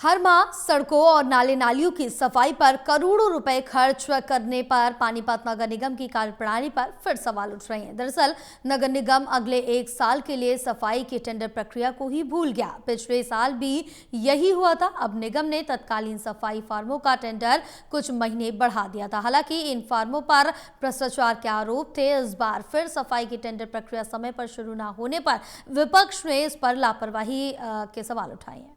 हर माह सड़कों और नाले नालियों की सफाई पर करोड़ों रुपए खर्च करने पर पानीपत नगर निगम की कार्यप्रणाली पर फिर सवाल उठ रहे हैं। दरअसल नगर निगम अगले 1 साल के लिए सफाई की टेंडर प्रक्रिया को ही भूल गया। पिछले साल भी यही हुआ था। अब निगम ने तत्कालीन सफाई फार्मों का टेंडर कुछ महीने बढ़ा दिया था। हालांकि इन फार्मों पर भ्रष्टाचार के आरोप थे। इस बार फिर सफाई की टेंडर प्रक्रिया समय पर शुरू न होने पर विपक्ष ने इस पर लापरवाही के सवाल उठाए हैं।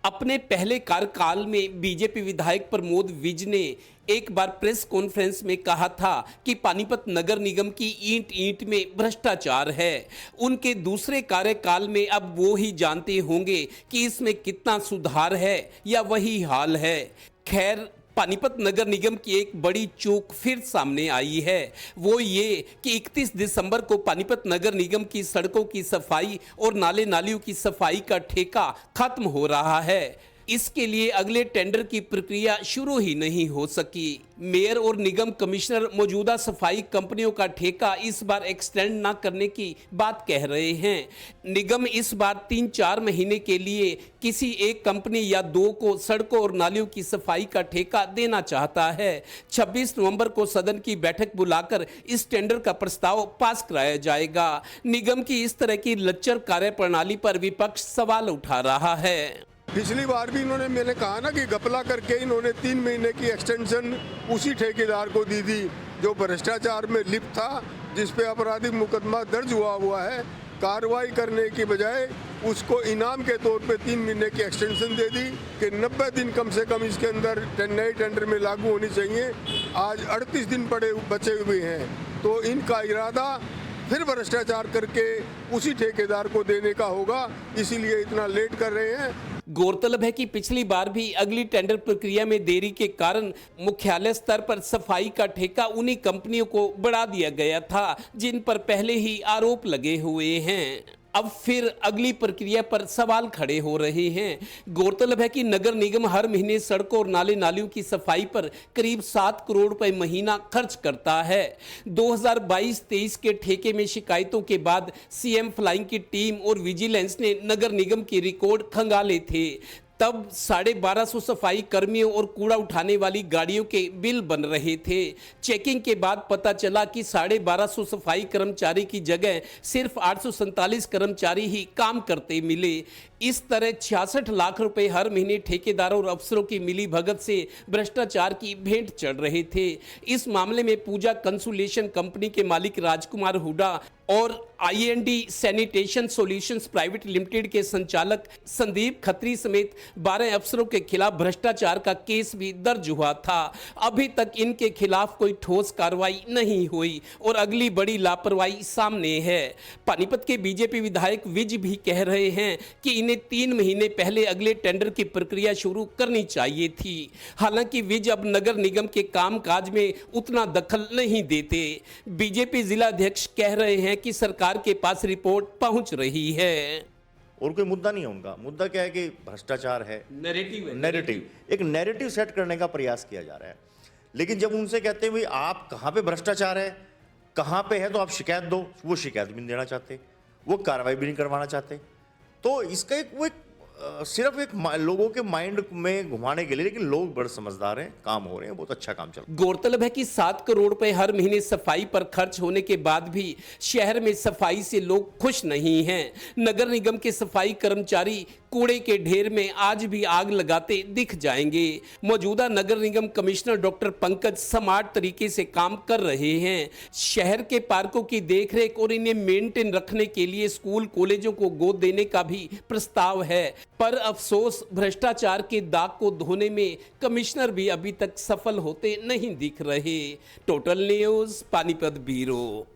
अपने पहले कार्यकाल में बीजेपी विधायक प्रमोद विज ने एक बार प्रेस कॉन्फ्रेंस में कहा था कि पानीपत नगर निगम की ईंट ईंट में भ्रष्टाचार है। उनके दूसरे कार्यकाल में अब वो ही जानते होंगे कि इसमें कितना सुधार है या वही हाल है। खैर, पानीपत नगर निगम की एक बड़ी चूक फिर सामने आई है। वो ये कि 31 दिसंबर को पानीपत नगर निगम की सड़कों की सफाई और नाले नालियों की सफाई का ठेका खत्म हो रहा है। इसके लिए अगले टेंडर की प्रक्रिया शुरू ही नहीं हो सकी। मेयर और निगम कमिश्नर मौजूदा सफाई कंपनियों का ठेका इस बार एक्सटेंड ना करने की बात कह रहे हैं। निगम इस बार 3-4 महीने के लिए किसी एक कंपनी या दो को सड़कों और नालियों की सफाई का ठेका देना चाहता है। 26 नवंबर को सदन की बैठक बुलाकर इस टेंडर का प्रस्ताव पास कराया जाएगा। निगम की इस तरह की लच्चर कार्यप्रणाली पर विपक्ष सवाल उठा रहा है। पिछली बार भी मैंने कहा ना कि घपला करके इन्होंने 3 महीने की एक्सटेंशन उसी ठेकेदार को दी थी जो भ्रष्टाचार में लिप्त था, जिस पे आपराधिक मुकदमा दर्ज हुआ है। कार्रवाई करने की बजाय उसको इनाम के तौर पे 3 महीने की एक्सटेंशन दे दी कि 90 दिन कम से कम इसके अंदर नए टेंडर में लागू होनी चाहिए। आज 38 दिन बचे हुए हैं, तो इनका इरादा फिर भ्रष्टाचार करके उसी ठेकेदार को देने का होगा, इसीलिए इतना लेट कर रहे हैं। गौरतलब है कि पिछली बार भी अगली टेंडर प्रक्रिया में देरी के कारण मुख्यालय स्तर पर सफाई का ठेका उन्हीं कंपनियों को बढ़ा दिया गया था जिन पर पहले ही आरोप लगे हुए हैं। अब फिर अगली प्रक्रिया पर सवाल खड़े हो रहे हैं। गौरतलब है कि नगर निगम हर महीने सड़कों और नाले नालियों की सफाई पर करीब 7 करोड़ रुपए महीना खर्च करता है। 2022-23 के ठेके में शिकायतों के बाद सीएम फ्लाइंग की टीम और विजिलेंस ने नगर निगम के रिकॉर्ड खंगाले थे। तब 1250 सफाई कर्मियों और कूड़ा उठाने वाली गाड़ियों के बिल बन रहे थे। चेकिंग के बाद पता चला कि 1250 सफाई कर्मचारी की जगह सिर्फ 847 कर्मचारी ही काम करते मिले। इस तरह 66 लाख रुपए हर महीने ठेकेदारों और अफसरों की मिली भगत से भ्रष्टाचार की भेंट चढ़ रहे थे। इस मामले में पूजा कंसुलेशन कंपनी के मालिक राजकुमार हुड्डा और IND sanitation solutions private limited के संचालक संदीप खत्री समेत 12 अफसरों के खिलाफ भ्रष्टाचार का केस भी दर्ज हुआ था। अभी तक इनके खिलाफ कोई ठोस कार्रवाई नहीं हुई और अगली बड़ी लापरवाही सामने है। पानीपत के बीजेपी विधायक विज भी कह रहे हैं कि इन्हें 3 महीने पहले अगले टेंडर की प्रक्रिया शुरू करनी चाहिए थी। हालांकि विज अब नगर निगम के कामकाज में उतना दखल नहीं देते। बीजेपी जिला अध्यक्ष कह रहे हैं कि सरकार के पास रिपोर्ट पहुंच रही है और कोई मुद्दा नहीं है। उनका मुद्दा क्या है कि भ्रष्टाचार है, नैरेटिव एक नैरेटिव सेट करने का प्रयास किया जा रहा है। लेकिन जब उनसे कहते हैं भाई आप कहां पे भ्रष्टाचार है, कहां पे है, तो आप शिकायत दो, वो शिकायत भी नहीं देना चाहते, वो कार्रवाई भी नहीं करवाना चाहते। तो इसका सिर्फ एक लोगों के माइंड में घुमाने के लिए, लेकिन लोग बड़े समझदार हैं, काम हो रहे हैं, बहुत अच्छा काम चल रहा है। गौरतलब है कि 7 करोड़ रुपए हर महीने सफाई पर खर्च होने के बाद भी शहर में सफाई से लोग खुश नहीं हैं। नगर निगम के सफाई कर्मचारी कूड़े के ढेर में आज भी आग लगाते दिख जाएंगे। मौजूदा नगर निगम कमिश्नर डॉक्टर पंकज स्मार्ट तरीके से काम कर रहे हैं। शहर के पार्कों की देखरेख और इन्हें मेंटेन रखने के लिए स्कूल कॉलेजों को गोद देने का भी प्रस्ताव है, पर अफसोस भ्रष्टाचार के दाग को धोने में कमिश्नर भी अभी तक सफल होते नहीं दिख रहे। Total news Panipat bureau.